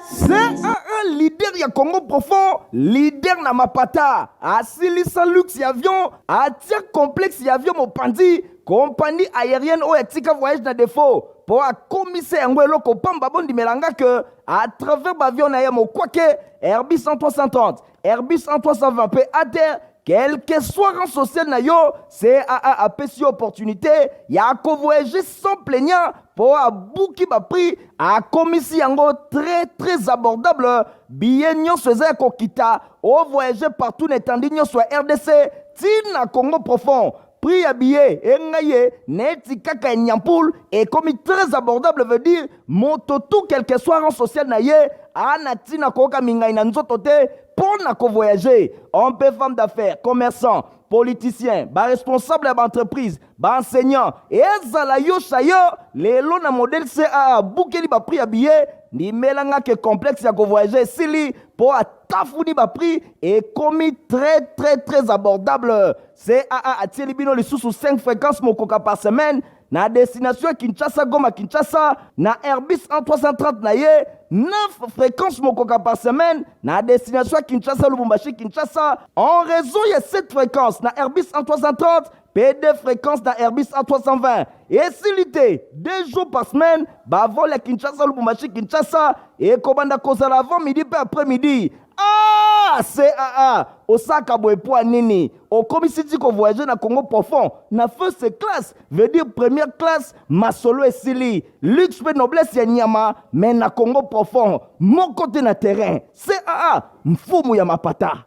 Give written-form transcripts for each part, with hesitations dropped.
C'est un leader ya Congo profond, leader na mapata. Asilisa luxe ya avion, atia complexe ya avion mopandi, compagnie aérienne o etika voyage na défaut. Pour a commisser yango eloko pamba bondi melanga que à travers l'avion na yemo kwake Airbus 330, Airbus 320 pe à terre. Quel que soit rang social na yo, CAA a pesi opportunité, ya ko voyager sans plaignant pour a bouki ba prix a commissi yango très abordable. Billet nyonso eza ko kita o voyager partout n'étendue nyonso RDC, tina Congo profond. Prix à billet, engaye, neti kaka nyampoul, et comme très abordable veut dire, moto tout quel que soit rang social na ye, anati na koka mingai na nzoto te, pour na ko voyager. On peut femme d'affaires, commerçant, politicien, ba responsable d'entreprise, ba enseignant, et ezala yo chayo, lelo na modèle CAA, boukeli ba prix à billet, ni melanga ke complexe ya ko voyager, sili, pour a tafouni ba prix, et commis très abordable. CAA a tiré bino les sous 5 fréquences mokoka par semaine, na destination Kinshasa, Goma, Kinshasa, na Airbus 330 na ye, 9 fréquences mokoka par semaine, na destination Kinshasa, Lubumbashi, Kinshasa, en réseau il y a 7 fréquences, na Airbus 330, P2 fréquences na Airbus 320. Et silité, 2 jours par semaine, ba vol à Kinshasa, Lubumbashi, Kinshasa, et Kobanda Kozala avant midi, puis après-midi. Ah, CAA, Osaka Boepoa Nini, au commissaire qu'on voyager dans Congo profond, na first class, veut dire première classe, Masolo et Sili, luxe et noblesse ya Nyama, mais na Congo profond, mon côté na terrain, CAA, mfumu ya mapata.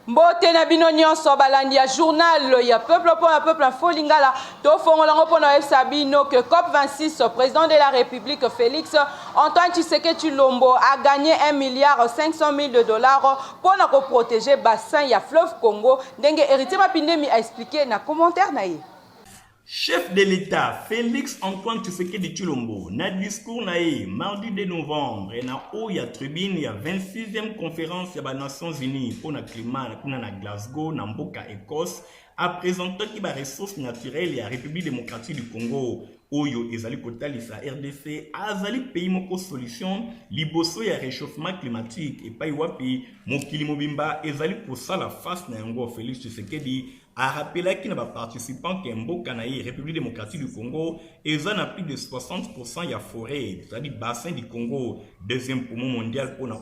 Mbote na bino nyonso balandi ya journal ya peuple pour un peuple info lingala to fongolango pona sabino que COP26 président de la République Félix Antoine Tshisekedi Tshilombo a gagné 1,5 milliard de dollars pour na protéger bassin ya fleuve Congo ndenge héritier Mapindemi a expliqué na commentaire na ye. Chef de l'État Félix Antoine Tshisekedi Tshilombo na discours na ye mardi 2 novembre na oya tribune ya 26e conférence ya ba Nations Unies pour na climat na Glasgow na mboka Écosse a présenté ki ba ressources naturelles ya République démocratique du Congo oyo ezali kotalisa RDC azali pays moko solution liboso ya réchauffement climatique et pai wapi mokili mobimba ezali kosala face na yango. Félix Tshisekedi a rappelé qu'il n'a pas participant qu'un beau Canaï, République démocratique du Congo, et en a plus de 60% de la forêt, c'est-à-dire bassin du Congo, deuxième poumon mondial pour la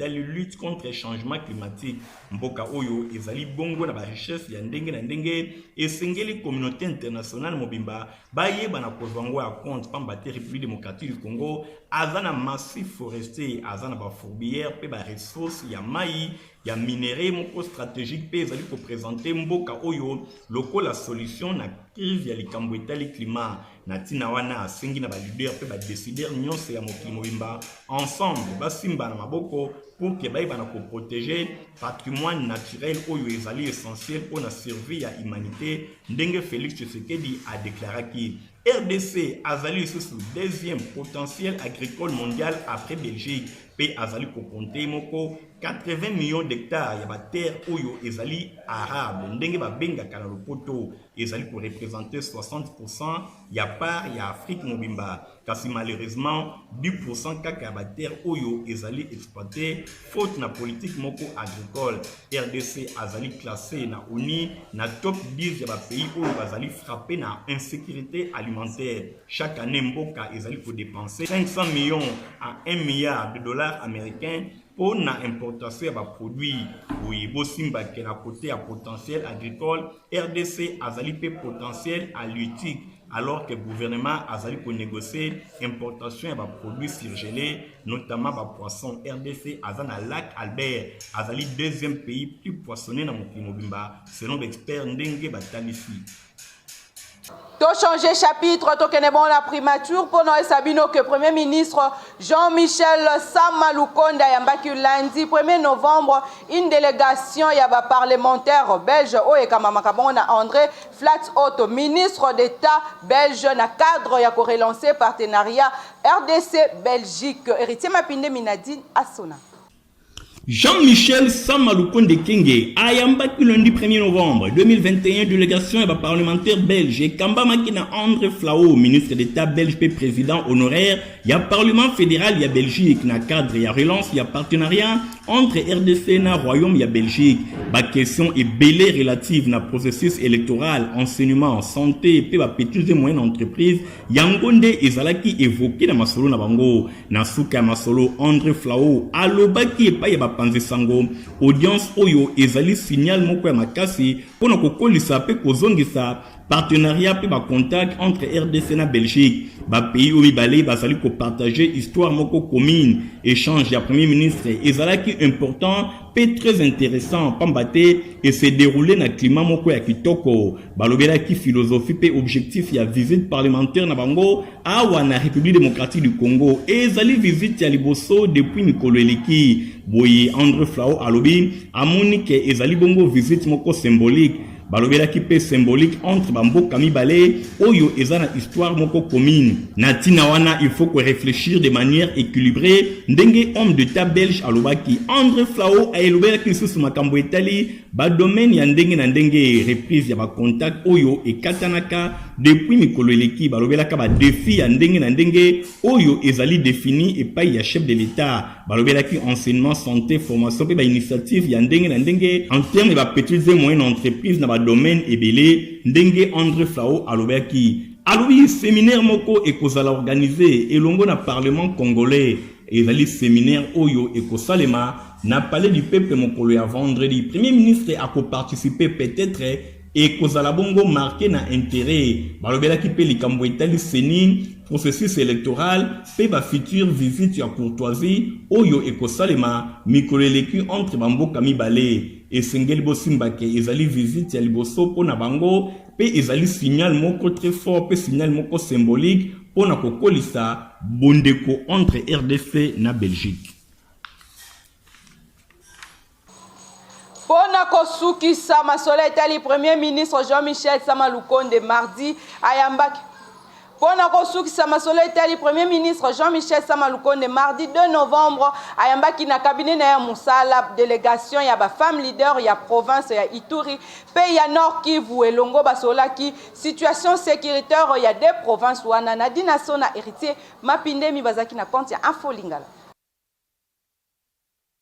lutte contre le changement climatique. Mboka Oyo, Ezali Bongo, na ba richesse, yandenge na ndenge, et sengeli communauté internationale mobimba, baye bana kozwango à compte, pambate République démocratique du Congo, azana massif forestier, azana ba fourbière, pe ba ressources, ya maï, ya minéraux moko stratégique pe ezali ko présenter mboka oyo loko la solution na crise ya likambo etali climat na tina wana asengi na ba leader pe ba décideur nyonso ya mokili mobimba ensemble basimba na maboko pour que baye bana ko protéger patrimoine naturel oyo ezali essentiel pour la survie ya humanité ndenge Félix Tshisekedi a déclaré ki RDC azali sous deuxième potentiel agricole mondial après Belgique pe azali ko compter moko 80 millions d'hectares ya ba terre oyo ezali arabe ndenge ba benga kana lopoto ezali pour représenter 60% ya part ya Afrique mobimba kasi malheureusement 10% kaka ba terre oyo ezali exploité faute na politique moko agricole. RDC azali classé na ONU na top 10 ya ba pays oyo bazali frappé na insécurité alimentaire. Chaque année mboka ezali pour dépenser 500 millions à 1 milliard de dollars américains pour na importation ya produits oui bosimba ke na côté à potentiel agricole. RDC azali pe potentiel halieutique alors que le gouvernement azali ko négocier importation ya produits surgelés notamment poisson. RDC azana lac Albert azali deuxième pays plus poissonné na mokili mobimba selon l'expert ndenge batalisi. To changer chapitre, to kene bon la primature pour nous sabino que Premier ministre Jean-Michel Sama Lukonda yambaki lundi 1er novembre une délégation yaba parlementaire belge oyeka makabona André Flat-Haut, ministre d'État belge na cadre ya ko relancer partenariat RDC Belgique. Héritier Mapinde Minadine Assona. Jean-Michel Samaloukonde Kenge, Ayambaki lundi 1er novembre 2021, délégation parlementaire belge, et Kamba Makina André Flao, ministre d'État belge et président honoraire, il y a Parlement fédéral, il y a Belgique, na cadre, il y a relance, il y a partenariat entre RDC et Royaume, il y a Belgique. La question est belée relative na processus électoral, enseignement, santé, et petites et moyennes entreprises, Yangonde et Zalaki évoqué dans Masolo na Bango, na Souka Masolo, André Flao, Alobaki et Paya Panze Sango, audience Oyo, Ezali signal moko ya makasi, pour ko kolisa pe kozongisa partenariat pe ba contact entre RDC na Belgique, ba pays où mibale bazali ko partager histoire moko commune, échange ya premier ministre ezalaki important pe très intéressant pambate et se dérouler na climat moko ya kitoko, balobela ki philosophie pe objectif ya visite parlementaire na bango awa na République démocratique du Congo, ezali visite ya liboso depuis Mikolo Eleki boye André Flao alobi amoni ke ezali bongo visite moko symbolique, balobela ki pe symbolique entre bamboka mibale oyo ezana histoire moko commune. Natina wana il faut que réfléchir de manière équilibrée ndenge homme d'état belge alobaki André Flao ayelobela ki susu makambo etali ba domaine ya ndenge na ndenge reprise ya ba contact oyo ekatanaka depuis Mikolo Eleki, balobela ka ba défi ya ndenge na ndenge oyo ezali défini et pas ya chef de l'état, balobela ki enseignement, santé, formation pe ba initiative ya ndenge na ndenge en termes de ba petites et moyennes entreprises na ba domaine ebele ndenge André Flao alobaki. Alobi séminaire moko ekozala organisé elongo na parlement congolais, ezali séminaire oyo ekosalema na palais du peuple mokolo ya vendredi. Premier ministre a co-participé peut-être et kozala bongo marqué na intérêt, balobela ki pe likambo etali seni processus électoral pe ba future visite ya courtoisie oyo ekosalema Mikolo Eleki entre bamboka mibale esengeli bosimbake ezali visite ya liboso pona bango pe ezali signal moko très fort pe signal moko symbolique pona kokolisa bondeko entre RDC na Belgique. Pona kosukisa masolo etali Premier ministre Jean-Michel Samaloukonde mardi ayambaki. Pona kosukisa masolo etali Premier ministre Jean-Michel Samaloukonde mardi 2 novembre ayambaki na cabinet na ya musala délégation ya ba femme leader ya province ya Ituri pe ya Nord Kivu elongo basolaki situation sécuritaire ya des provinces wana na dinaso na héritier mapindemi bazaki na compte ya Info Lingala.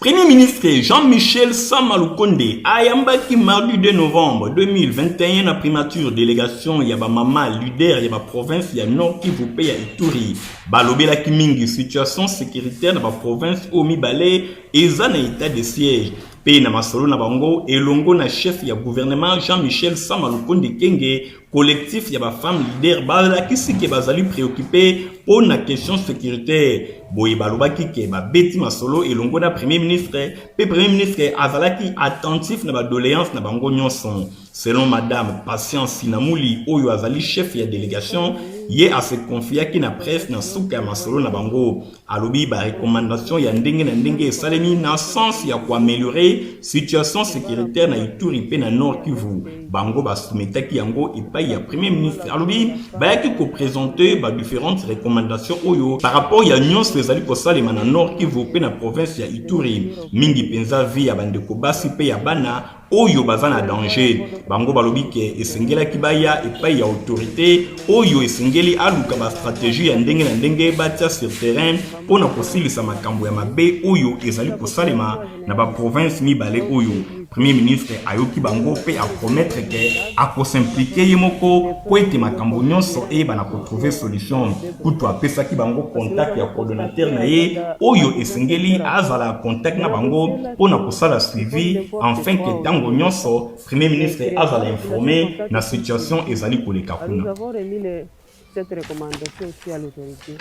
Premier ministre Jean-Michel Samaloukonde ayambaki mardi 2 novembre 2021 na primature délégation ya ba mama leader ya ba province ya Nord Kivu pe ya Ituri, balobela ki mingi situation sécuritaire na ba province o mibale eza na état de siège pe na masolo na bango elongo na chef ya gouvernement Jean-Michel Samaloukonde Kenge, collectif ya ba femme leader balaki sike bazali préoccupé pour na question sécuritaire. Boye balobaki ke ba beti masolo elongo na premier ministre pe premier ministre azalaki attentif na ba doléance na bango nyonso. Selon madame Patience Sinamuli oyo azali chef ya délégation ye a se confier ki na presse na souka masolo na bango alobi ba recommandation ya ndenge na ndenge esalemi na sens ya ko améliorer situation sécuritaire na Ituri pe na Nord Kivu, bango ba soumetaki yango epai ya premier ministre alobi bayaki ko présenter ba différentes recommandations oyo par rapport ya nyonso ezali kosalema na Nord Kivu pe na province ya Ituri, mingi penza vi ya bandeko basi pe ya bana oyo bazana danger, bango balobi ke esengela kibaya epai ya autorité oyo esengeli aluka ba stratégie ya ndenge na ndenge batia sur terrain pona kosilisa makambo ya mabe oyo ezali kosalema na ba province mibale oyo. Premier ministre ayoki bango pe a promettre ke a ko s'impliquer yemoko po ete makambo nyonso e bana ko trouver solution, kutu apesa ki bango contact ya coordonnateur na ye oyo esengeli azala contact na bango pona kosala suivi afin que tango nyonso premier ministre azala informé na situation ezali koleka kuna. Nous avons remis cette recommandation aussi à l'autorité.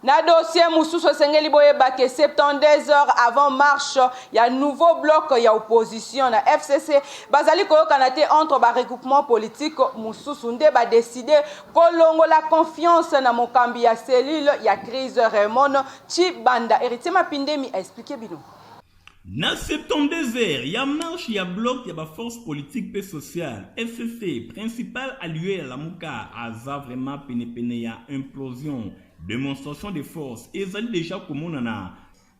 Na dossier Moussouso Sengeli Boyeba que 72 heures avant marche, il y a un nouveau bloc, il y a opposition na FCC. Bazali ko kanate entre ba regroupement politique Moussouso nde ba décider kolongo la confiance na mokambi ya cellule ya crise Raymond Chibanda. Héritier Mapindemi a expliqué bino. Na 72 heures, il y a marche, il y a bloc, il y a force politique et sociale. FCC, principal allié à la Mouka, a vraiment pene, il y a implosion. Démonstration de force, et ça déjà comme on en a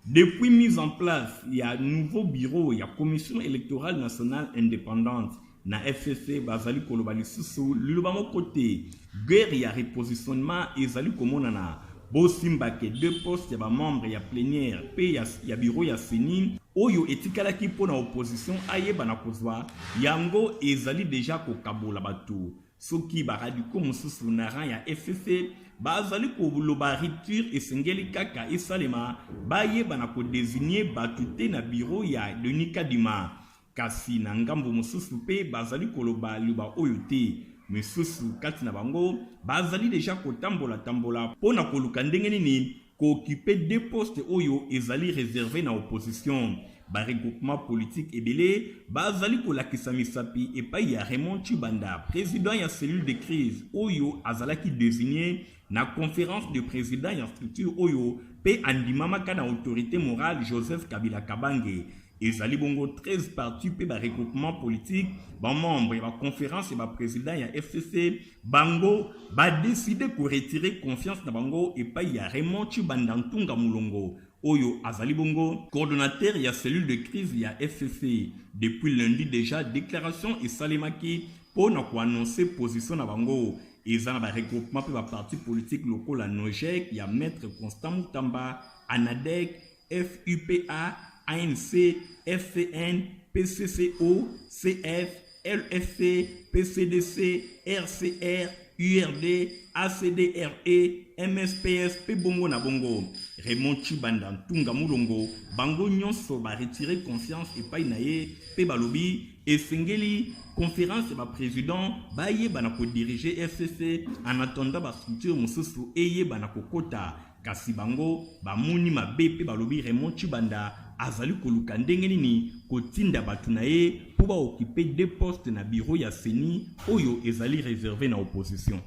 Depuis mise en place, il y a un nouveau bureau, il y a Commission électorale nationale indépendante. Na FCC, bazali kolobali susu, lulubamo côté, guerre, il y a repositionnement, et zali komonana. Bosimba ke 2 postes, il y a membre, il y a plénière, il y a bureau, il y a sénine. Oyo etikala ki pour na opposition, aye banakozwa, yango ezali déjà ko kabola batu. Soki baradi ko mususu naran ya FCC, bazali ko loba rupture esengeli kaka esalema, baye banako désigner batute na bureau ya Denis Kadima. Kasi na ngambo mususu pe bazali koloba luba oyo te. Misusu kati na bango bazali deja kotambola tambola pona koluka ndenge nini ko occuper 2 postes oyo ezali réservé na opposition. Ba regroupement politique ebele bazali kolakisa misapi epai ya Raymond Chibanda, président ya cellule de crise oyo azalaki désigné na conférence de président ya structure oyo pe andimama kana autorité morale Joseph Kabila Kabange. Ezali bongo 13 partis pe ba regroupement politique, ba membre et ba conférence et ba président ya FCC, bango ba décider ko retirer confiance na bango et pa ya Raymond Chibanda Ntunga Mulongo. Oyo azali bongo coordonnateur ya cellule de crise ya FCC. Depuis lundi déjà déclaration et salemaki pour na ko annoncer position na bango. Ezana ba regroupement pe ba parti politique locaux la Nojek ya maître Constant Mutamba, Anadek, FUPA, ANC, FCN, PCCO, CF, LFC, PCDC, RCR, URD, ACDRE, MSPS, P Bongo na Bongo. Raymond Chibanda Ntunga Mulongo, Bango Nyonso ba retirer confiance et pa inaye, P Balobi, et Sengeli, conférence ba président, ba ye banako diriger FCC, en attendant ba structure mususu eye banako kota. Kasi bango, ba muni ma BP Balobi Raymond Chibanda, azali koluka ndenge nini kotinda batu na ye pour ba occuper 2 postes na bureau ya Seni oyo ezali réservé na opposition.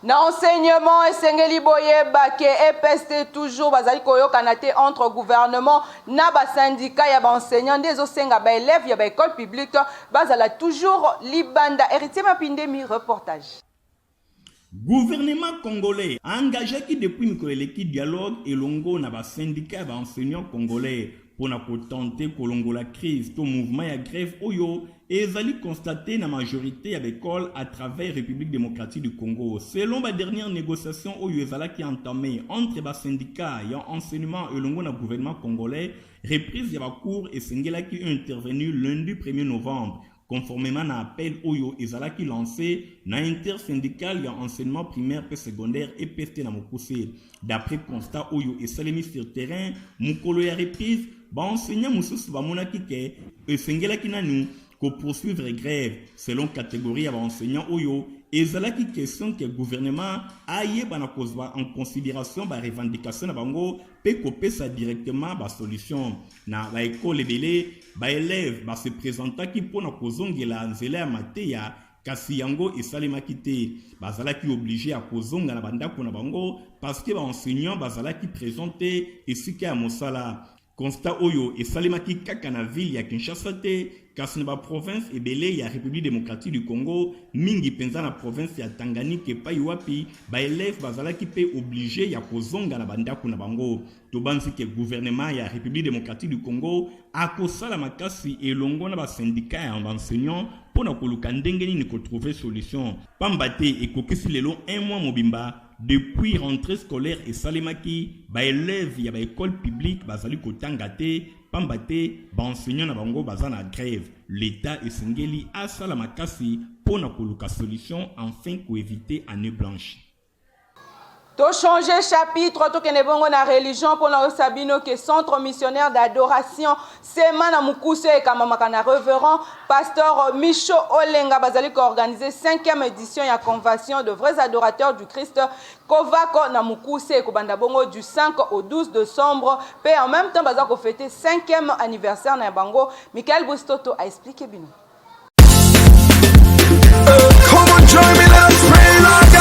Na enseignement esengeli boyeba ke EPST toujours bazali koyokana te entre gouvernement na ba syndicat ya ba enseignants des osenga ba élèves ya ba école publique bazala toujours libanda. Héritier Mapindemi reportage. Gouvernement congolais engagé qui depuis Mikoleleki dialogue et longo na ba syndicat ba enseignants congolais pour na tenter kolongo la crise to mouvement ya grève oyo ezali constaté na majorité à l'école à travers République démocratique du Congo. Selon la dernière négociation oyo ezalaki entamée entre ba syndicats ya enseignement et longo na gouvernement congolais, reprise ya ba cours et sengela qui intervenu lundi 1er novembre. Conformément à l'appel Oyo ezalaki lancé na intersyndical ya enseignement primaire et secondaire et PST na Mokuse. D'après constat Oyo et salemi sur terrain, mukolo ya reprise, ba enseignant mususu ba monaki ke esengelaki nanu ko poursuivre grève selon catégorie ya ba enseignant Oyo ezalaki question que le gouvernement aille bana kozwa en considération ba revendication na bango pe kopesa directement ba solution na ba école belé ba élève ba se présenta ki pona kozongela nzela ya mateya kasi yango esalemaki te bazalaki obligé à kozonga na bandako na bango parce que ba enseignant bazalaki présenté esika ya mosala. Constat oyo esalemaki kaka na ville ya Kinshasa te kasi na ba province ebele ya République démocratique du Congo mingi penza na province ya Tanganyika epai wapi ba élève bazalaki pe obligé ya kozonga na bandako na bango. Tobanzi ke gouvernement ya République démocratique du Congo akosala makasi elongo na ba syndicat ya enseignants pona koluka ndenge nini ko trouver solution. Pamba te ekokisi lelo 1 mois mobimba depuis rentrée scolaire et salemaki ba élèves ya ba école publique bazali kotanga te pamba te ba enseignants na bango bazana grève. L'état esengeli asala makasi pona koluka solution afin ko éviter année blanche. To changer chapitre to kene bongo na religion pour na sabino que centre missionnaire d'adoration semana mukuse et kamamaka na révérend pasteur Micho Olenga bazali ko organiser 5e édition ya convention de vrais adorateurs du Christ Kovako na mukuse ko banda bongo du 5 au 12 décembre et en même temps bazako fêter 5e anniversaire na bango. Michael Bustoto a expliqué bino. Come on, join me, let's pray, Lord.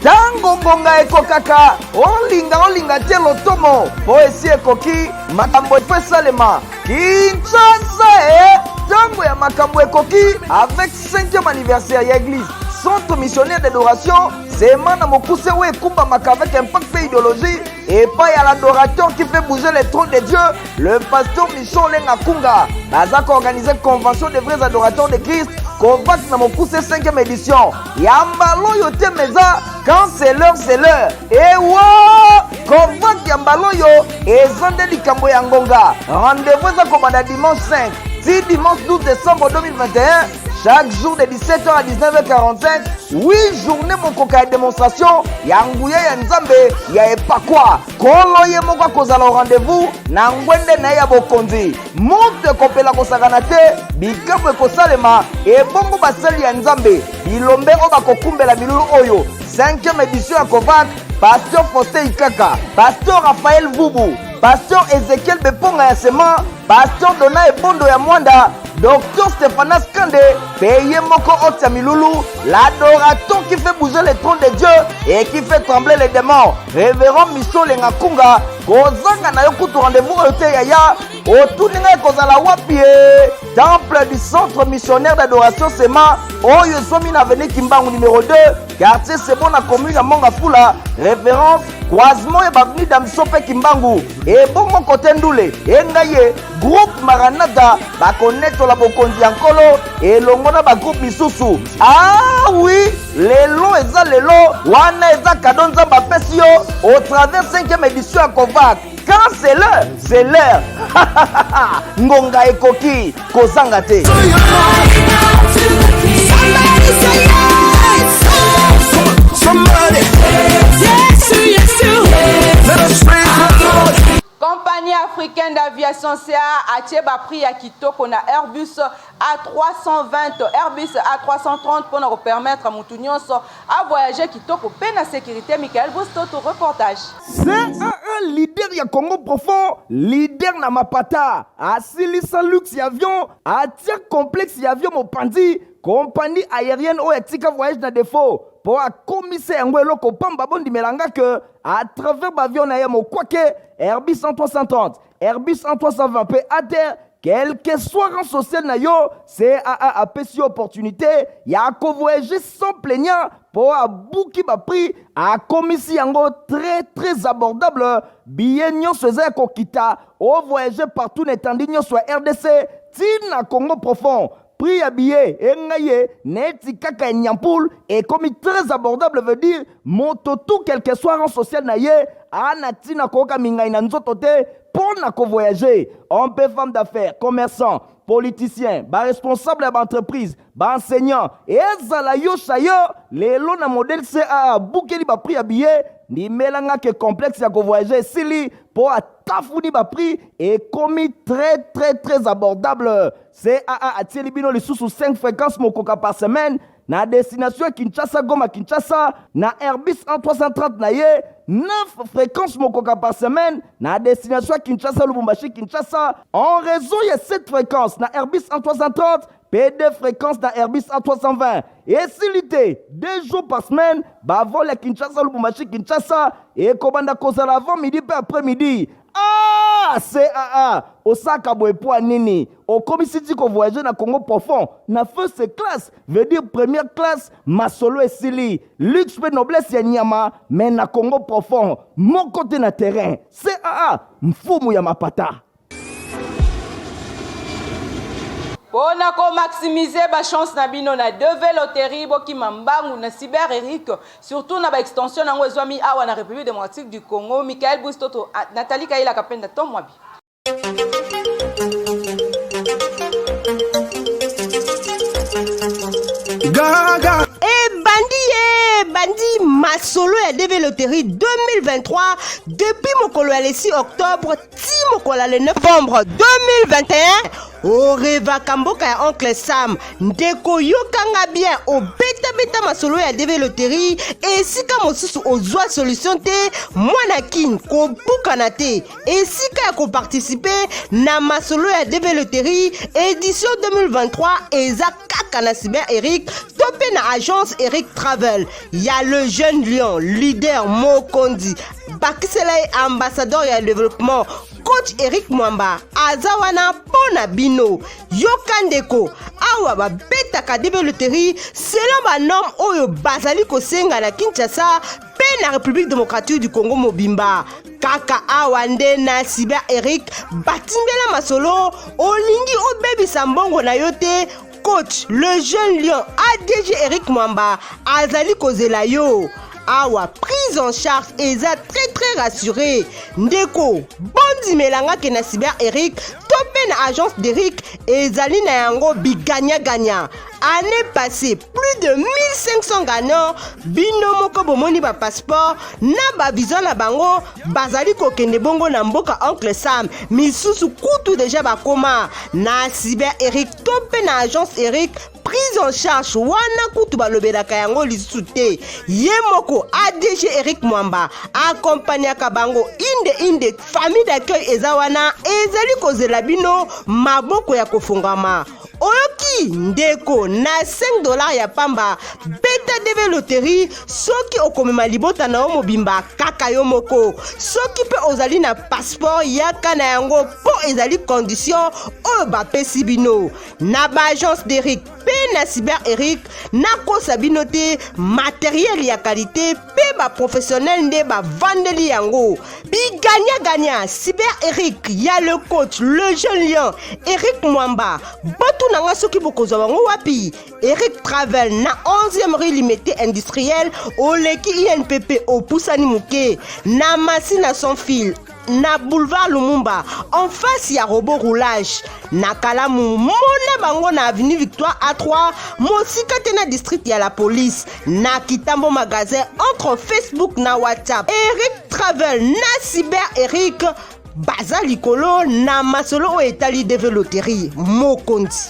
Tango bonga ekokaka olinga te lotomo po esi ekoki makambo esalema Kinshasa tango ya makambo ekoki avec 5e anniversaire ya église centre missionnaire d'adoration seulement na mokuse oyo ekumbamaka avec impact et idéologie et pas à l'adorateur qui fait bouger les trônes de Dieu, le pasteur Michel Lenga Kunga. Bazaka organisé convention des vrais adorateurs de Christ. Kovac na mokuse 5e édition. Yambalo yote meza quand c'est l'heure. Et wow! Kovac yambalo yo ezande likambo ya ngonga. Rendez-vous za komanda dimanche 5. Si dimanche 12 décembre 2021. Chaque jour de 17h à 19h45, 8 journées mon coca de démonstration, Yangouya Yanzambe, ya epakwa. Kolo ye moko kozala au rendez-vous, na ngwende na ya bokonzi. Monte kopela kosagana te, bikabu ekosalema, e bongo basali ya Nzambe, bilombe o bakokumbela milulu oyo. 5e édition ya Kovac, Pasteur Faustin Ikaka, Pasteur Raphaël Vubu, Pasteur Ezekiel Beponga ya Sema, Pasteur Dona Ebondo ya Mwanda, Docteur Stéphanas Kande, payé moko otia milulu, l'adorateur qui fait bouger les trônes de Dieu et qui fait trembler les démons. Révérend Michel Lenga Kunga, kozanga na yokutu rendez-vous ote yaya, otuninga kozala wapi temple du centre missionnaire d'adoration Sema, oyo somi na avenue Kimbangu numéro 2, quartier c'est bon na commune ya Mongafula, référence croisement et baveni d'Amsope Kimbangu, et bon mon côté ndoule, et ngaye, groupe Maranatha, ba connecte la bokondi ankolo, et longona ba groupe Misusu. Ah oui, lelo eza lelo, wana eza kadonza ba pesio, au travers 5e édition à Kovac. Quand c'est l'heure. Ngonga ekoki, kozanga te. Compagnie africaine d'aviation CA a tcheba prix à Kitoko na Airbus A320, Airbus A330 pour nous permettre à Moutounios à voyager Kitoko peine à sécurité. Michael Bostoto, reportage. C'est un leader ya Congo profond, leader na mapata, asilisa luxe ya avion, atia complexe ya avion mopandi, compagnie aérienne ou etika voyage na défaut. Pour a commissaire ngwelo ko pamba bondi melanga que à travers l'avion na yamo kwake Airbus A330, Airbus A320 pe à terre quel que soit rang social na yo, CAA a pesi opportunité ya ko voyager sans plaignant pour a bouki ba prix a commissi yango très abordable billet nyonso za ko kita o voyager partout n'étendue nyonso RDC tina Congo profond. Prix à billet, engaye, neti kaka nyampoul, et comme très abordable veut dire, moto tout quel que soit rang social naye, anati na koka mingai na nzotote, pour na ko voyager. On peut femme d'affaires, commerçant, politicien, ba responsable d'entreprise, ba enseignant, et zala yo chayo, les lots na modèle CAA, boukeli ba prix à billet, ni melanga que complexe ya ko voyager, sili, pour a tafouni ba prix, et commis très abordable. CAA a tiré bino les sous 5 fréquences mokoka par semaine, na destination Kinshasa Goma Kinshasa, na Airbus A330 na ye, 9 fréquences mokoka par semaine, na destination Kinshasa Lubumbashi Kinshasa, en raison y a 7 fréquences na Airbus A330, P2 fréquences na Airbus A320. Et s'il 2 jours par semaine, bah vol à Kinshasa Lubumbashi Kinshasa, et Kobanda Kozala avant midi puis après midi. Ah, CAA, Osaka Boepoa Nini, au commissaire qu'on voyager dans Congo profond, na first class, veut dire première classe, Masolo et Sili, luxe et noblesse ya Nyama, mais na Congo profond, mon côté na terrain, CAA, mfumu ya mapata. On a maximiser la chance na bino na deve loterie boki mambangu na cyber Eric surtout na ba extension na ngwezwami awa na République démocratique du Congo. Michael Bustoto, Nathalie Kaila Kapenda Tomwabi. Gaga. Bandi masolo ya deve loterie 2023 depuis mokolo ya le 6 octobre ti mokolo ya le 9 novembre 2021. Oreva Kamboka ya oncle Sam ndeko yokanga bien obeta masolo ya deve loterie esika mosusu ozwa solution te mwana kin ko bukana te esika ya ko participer na masolo ya deve loterie édition 2023 eza kaka na cyber Eric topé na agence Eric Travel. Ya le jeune lion leader Mokondi Bakisela ambassadeur ya développement coach Eric Mwamba azawana pona bino yokandeko awa babetaka debe loterie selon ba norme oyo bazali kosenga na Kinshasa pe na République démocratique du Congo mobimba kaka awa nde na Cyber Eric batimbela masolo olingi obebisa mbongo na yote coach le jeune lion ADG Eric Mwamba azali kozela yo awa prise en charge eza très rassuré ndeko bondi melanga ke na Cyber Eric topé na agence d'Eric ezali na yango biganya année passée plus de 1500 gagnants bino moko bomoni ba passeport na ba visa na bango bazali kokende bongo na mboka Oncle Sam misusu kutu deja bakoma na Cyber Eric topé na agence Eric prise en charge wana kutu balobelaka yango lisusu te ye moko ADG Eric Mwamba accompagnaka bango inde famille d'accueil eza wana ezali kozela bino maboko ya kofungama oyoki ndeko na $5 ya pamba beta debe loterie soki okomema libota na yo mobimba kaka yo moko soki pe ozali na passeport yaka na yango po ezali condition oyo bapesi bino na ba agence d'Eric pe na Cyber Eric na kosa bino te matériel ya qualité pe ba professionnel nde ba vandeli yango biganya Cyber Eric ya le coach le jeune lion Eric Mwamba botu nanga soki bokozwa bango wapi Eric Travel na 11e rue Limité industriel oleki INPP opusani muke na Masina sans fil na boulevard Lumumba en face ya robot roulage na Kalamu mona bango na avenue Victoire A3 mosika te na district ya la police na Kitambo magasin entre Facebook na WhatsApp Eric Travel na Cyber Eric baza likolo na masolo o etali deve loterie mokonzi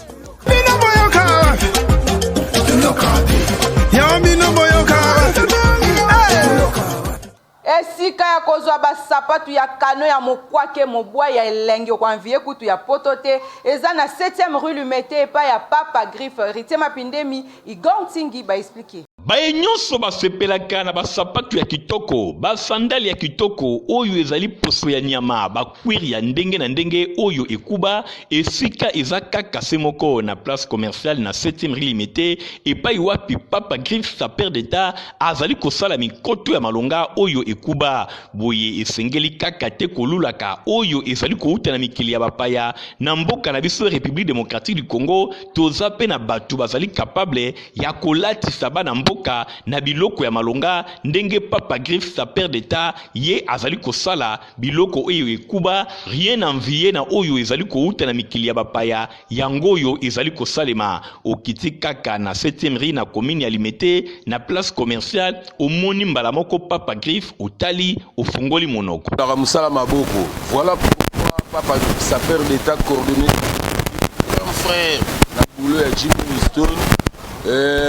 esika ya kozwa basapatu ya kano ya mokwake mobwa ya elenge okwanvie kutu ya poto te eza na 7e rue Lumete epa ya Papa Griffe Ritier Mapindemi Igor Ntingi baexplike baye nyonso basepelaka na basapatu ya kitoko basandali ya kitoko oyo ezali poso ya nyama bakwiri ya ndenge na ndenge oyo ekuba esika eza kaka se moko na place commerciale na 7e rue Limete epai wapi Papa Griffe sa père d'état azali kosala mikoto ya malonga oyo ekuba boye esengeli kaka te kolulaka oyo ezali kouta na mikili ya bapaya na mboka na biso République démocratique du Congo toza pe na batu bazali capable ya kolatisa bana mboka na biloko ya malonga ndenge Papa Griffe sa père d'état ye azali kosala biloko oyo ekuba rien envié na oyo ezali kouta na mikili ya bapaya yango oyo ezali kosalema okiti kaka na 7e rue na commune ya Limete na place commerciale omoni mbala moko Papa Griffe otali ofungoli monoko la musala maboko voilà pourquoi Papa Griffe sa père d'état coordonné un frère na boulot ya Jimmy Stone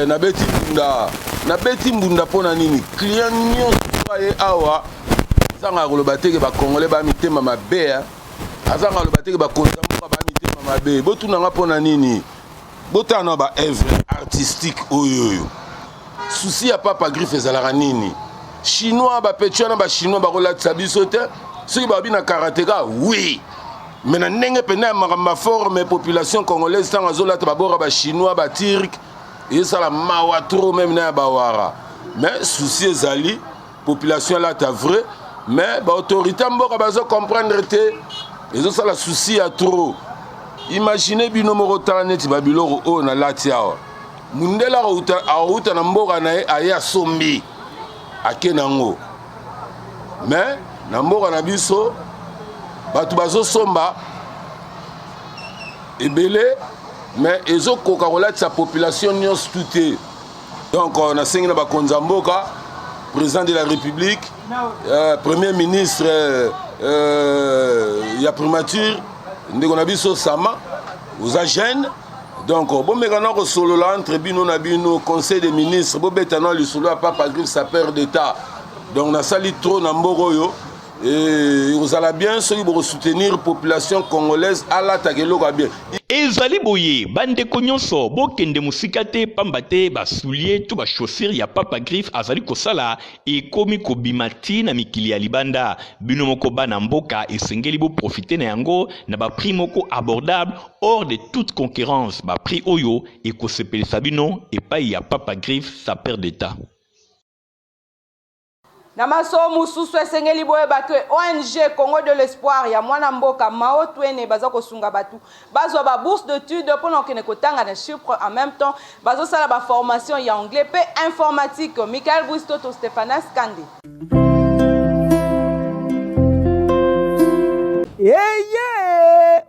na beti mbunda pona nini client nyonso aye awa azanga koloba teke bakongole bamitema mabe azanga koloba teke bakonza mboka bamitema mabe botunanga pona nini botana ba œuvre artistique oyoyo souci ya Papa Griffe ezalaka nini chinois bapetio na ba chinois bakolatisa biso te soki babi na karateka oui mais na ndenge pena ya makambo forme population congolaise ntango azolata babora ba chinois ba turc et ça la mawa trop même na bawara mais souci ezali population là ta vrai mais ba autorité mboka bazo comprendre te ezo ça la souci à trop imaginez bino moko tala neti ba biloko o na lati awa mundela auta na mboka na aya sombi akenango mais na mboka na biso batu bazo somba ebele mais ezo koka kolati sa population nyonso tout donc on a sengi na bakonza mboka président de la République premier ministre ya primature ndeko na biso sama oza jeune donc bomekana kosolola entre bino na bino conseil des ministres bobetana lisolo ya Papa Griffe sa père d'état donc nasali trop na mboka oyo et vous allez bien ceux qui vont soutenir la population congolaise à l'attaque bien. Et ezali boye bandeko nyonso bokende musika te pamba te basoulier to bachaussure ya Papa Griff azali kosala ekomi kobima ti na mikili ya libanda. Bino moko bana mboka esengeli bo profiter na yango na ba prix moko abordable hors de toute concurrence. Ba prix oyo ekosepelisa bino epai ya Papa Griff sa père d'état. Na maso mususu esengeli boyeba ke ONG Congo de l'Espoir ya mwana mboka Mao Twene baza kosunga batu bazwa ba bourse d'études pour kene kotanga na Chypre en même temps bazo sala ba formation ya anglais pe informatique. Michael Boustoto, Stéphanas Kande.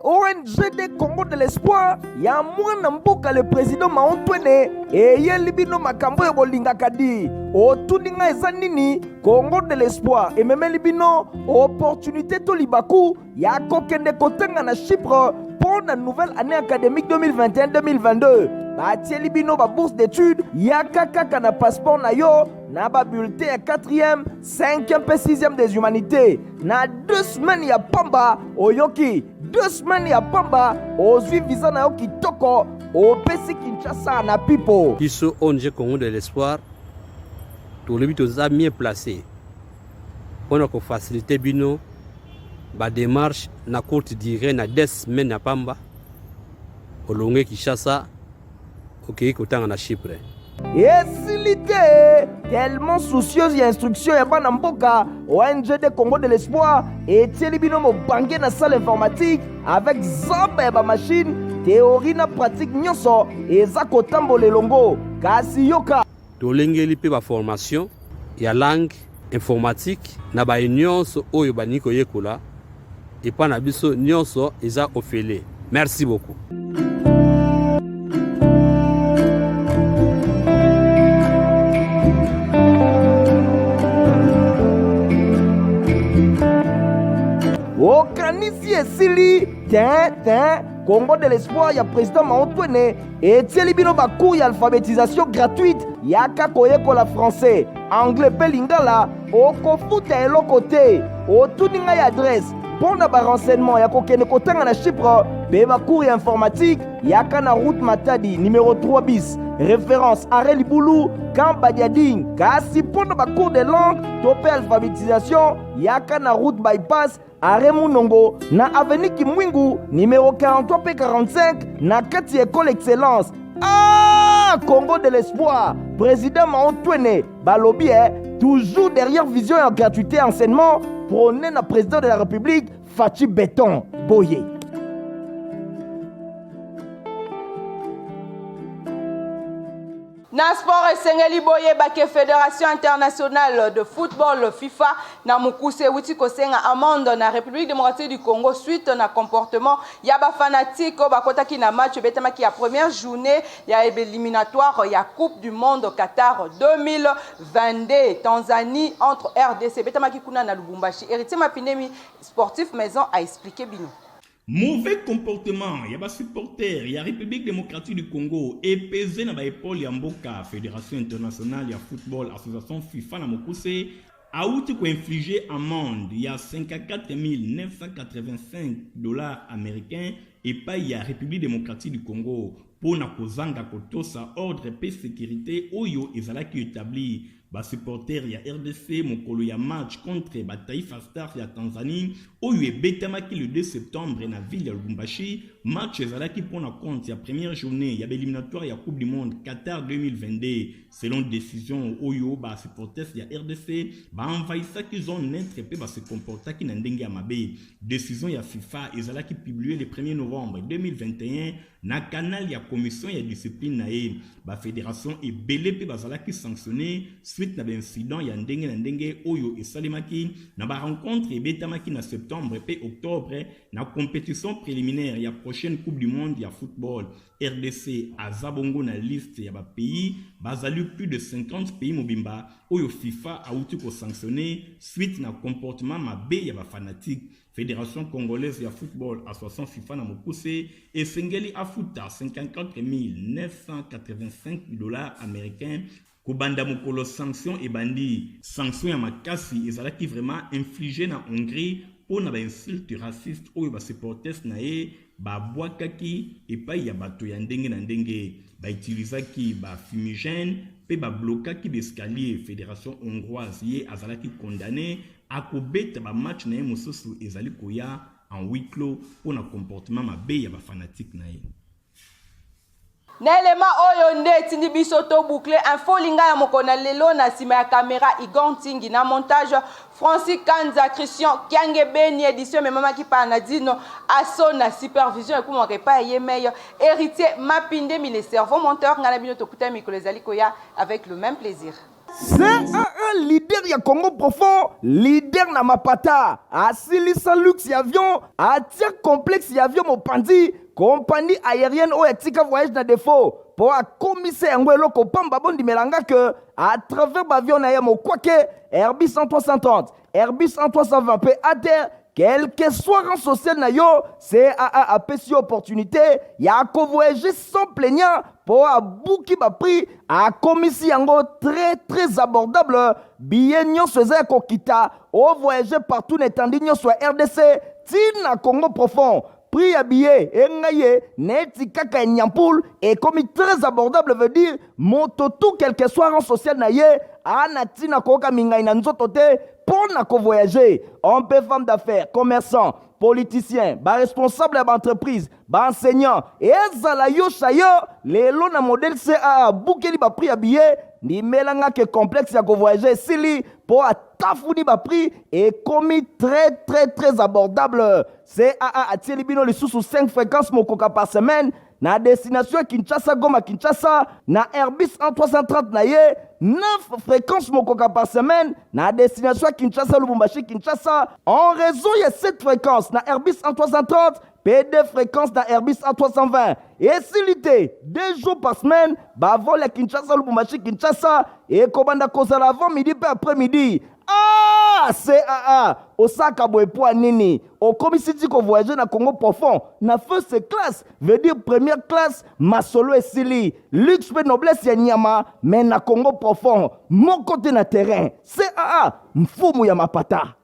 ONG de Congo de l'Espoir ya mwana mboka le président Mao Twene libino makambo ya bolinga kadi otuninga eza nini Congo de l'Espoir ememeli bino opportunité to libaku ya kokende kotenga na Chypre pour la nouvelle année académique 2021-2022 batieli bino ba bourse d'études ya kaka na passeport na yo na ba bulletin ya 4e, 5e pe 6e des humanités na 2 semaines ya pamba oyoki 2 semaines ya pamba ozwi visa na yo kitoko opesi Kinshasa na pipo. Biso ONG Congo de l'Espoir tolobi toza mieux placé mpona kofacilite bino badémarche na courte durée na 2 semaines ya pamba olonge Kinshasa okei kotanga na Chypre. Esili te tellement soucieuse ya instruction ya bana mboka ONG de Congo de l'Espoir etieli bino mobange na salle informatique avec zamba ya bamachine théorie na pratique nyonso eza kotambola elongo kasi yoka tolengeli mpe baformation ya langue informatique na banyonso oyo baningi koyekola epa na biso nyonso eza ofele. Merci beaucoup. okanisi esili tin Congo de l'Espoir ya président Mao Twene etieli bino bacours ya alphabétisation gratuite yaka koyekola français anglais pe lingala okofuta eloko te otuninga ya adresse mpona barenseignement ya kokende kotanga na Chypre pe bacours ya informatique yaka na route Matadi numéro 3 bis référence Arrêt Libulu Camp Badiading. Kasi mpona bacours de langue to pe alphabétisation yaka na route bypass Arrêt Munongo na avenue Kimwingu numéro 43 p 45 na kati école excellence. Congo de l'Espoir président Mao Twene balobi toujours derrière vision et gratuité enseignement prôné na président de la République Fachi Béton Boye. Na sport esengeli boyeba ke Fédération internationale de football FIFA na mukuse wuti kosenga amende na République démocratique du Congo suite na comportement ya ba fanatique bakotaki na match betamaki ya première journée ya éliminatoire ya Coupe du Monde Qatar 2022 Tanzanie entre RDC betamaki kuna na Lubumbashi. Héritier Mapinemi sportif maison a expliqué bino. Mauvais comportement, il y a des supporters, il y a République démocratique du Congo, et pesé dans l'épaule Yamboka, Fédération internationale de football, association FIFA na Mokuse, a outil pour infliger amende, il y a 54 985 $ américains, et pas il y a République démocratique du Congo, pour na kozanga kotosa ordre et sécurité, oyo ezalaki établi. Ba supporter ya RDC mokolo ya match contre ba Taifa Stars ya Tanzanie oyo ebetamaki le 2 septembre na ville ya Lubumbashi. Match ezalaki pour na compte ya première journée ya éliminatoire ya Coupe du Monde Qatar 2022 selon décision oyo ba supporters ya RDC ba envahissaki zone neutre pe ba se comportaki na ndenge ya mabe. Décision ya FIFA ezalaki publiée le 1er novembre 2021 na canal ya commission ya discipline na e. Ba fédération ebele pe bazalaki sanctionné suite na incident ya ndenge na ndenge oyo esalemaki na ba rencontre ebetamaki na septembre et octobre na compétition préliminaire ya prochaine Coupe du Monde ya football. RDC azabongo na liste ya ba pays bazali plus de 50 pays mobimba oyo FIFA a outi ko sanctionner suite na comportement mabe ya ba fanatique. Fédération congolaise ya football association FIFA na mokuse esengeli afuta 54 985 $ américains kobanda mokolo sanction ebandi sanction ya makasi ezalaki vraiment infligé na Hongrie pour na ba insulte raciste oyo ba supporters na ye ba bwakaki epai ya bato ya ndenge na ndenge ba utilisaki ba fumigène pe ba blokaki d'escalier fédération hongroise ye azalaki condamné à kobeta ba match na ye mosusu ezali koya en huis clos pour na comportement mabe ya ba fanatique na ye. Nelema oyo nde tindi biso to boucler info linga ya mokona lelo na sima ya caméra Igon Tingi na montage Francis Kanza Christian Kiange Beni édition mais mama ki pa na dino aso na supervision et kuma repa yemeyo héritier Mapinde mille cerveau monteur ngana bino to kuta mikolo ezali koya avec le même plaisir. C'est un leader ya Congo profond, leader na mapata, asilisa luxe ya avion, atia complexe ya avion mopandi, compagnie aérienne ou etika voyage na défaut, pour a commissaire ngwelo ko pamba bondi melanga que à travers l'avion na yamo kwake Airbus 330, Airbus 320 pe à terre, quel que soit rang social na yo, CAA a pesi opportunité, ya ko voyager sans plaignant pour a bouki ba prix a commissi yango très abordable billet nyonso eza ko kita o voyager partout n'étendue nyonso RDC tina Congo profond. Prix à billet, engaye, neti kaka nyampoul, et comme très abordable veut dire, moto tout quel que soit rang social na ye, anati na koka mingai na nzoto te, pour na ko voyager. On peut femme d'affaires, commerçant, politicien, ba responsable d'entreprise, ba enseignant, et ezala yo chayo, lelo na modèle CAA, boukeli ba prix à billet, ni melanga que complexe ya ko voyager, sili, pour a tafouni ba prix, et commis très abordable. CAA a tiré bino les sous 5 fréquences mokoka par semaine, na destination Kinshasa Goma Kinshasa, na Airbus 330 na ye, 9 fréquences mokoka par semaine, na destination Kinshasa Lubumbashi Kinshasa, en raison de 7 fréquences na Airbus 330, P2 fréquences na Airbus 320. Et s'il 2 jours par semaine, bah vol à Kinshasa Lubumbashi Kinshasa, et commande à cause avant midi puis après midi. Ah, CAA, Osaka Boepoa Nini, au commissaire qu'on voyager dans Congo profond, na first class, veut dire première classe, Masolo et Sili, luxe et noblesse ya Nyama, mais na Congo profond, mon côté na terrain, CAA, mfumu ya mapata.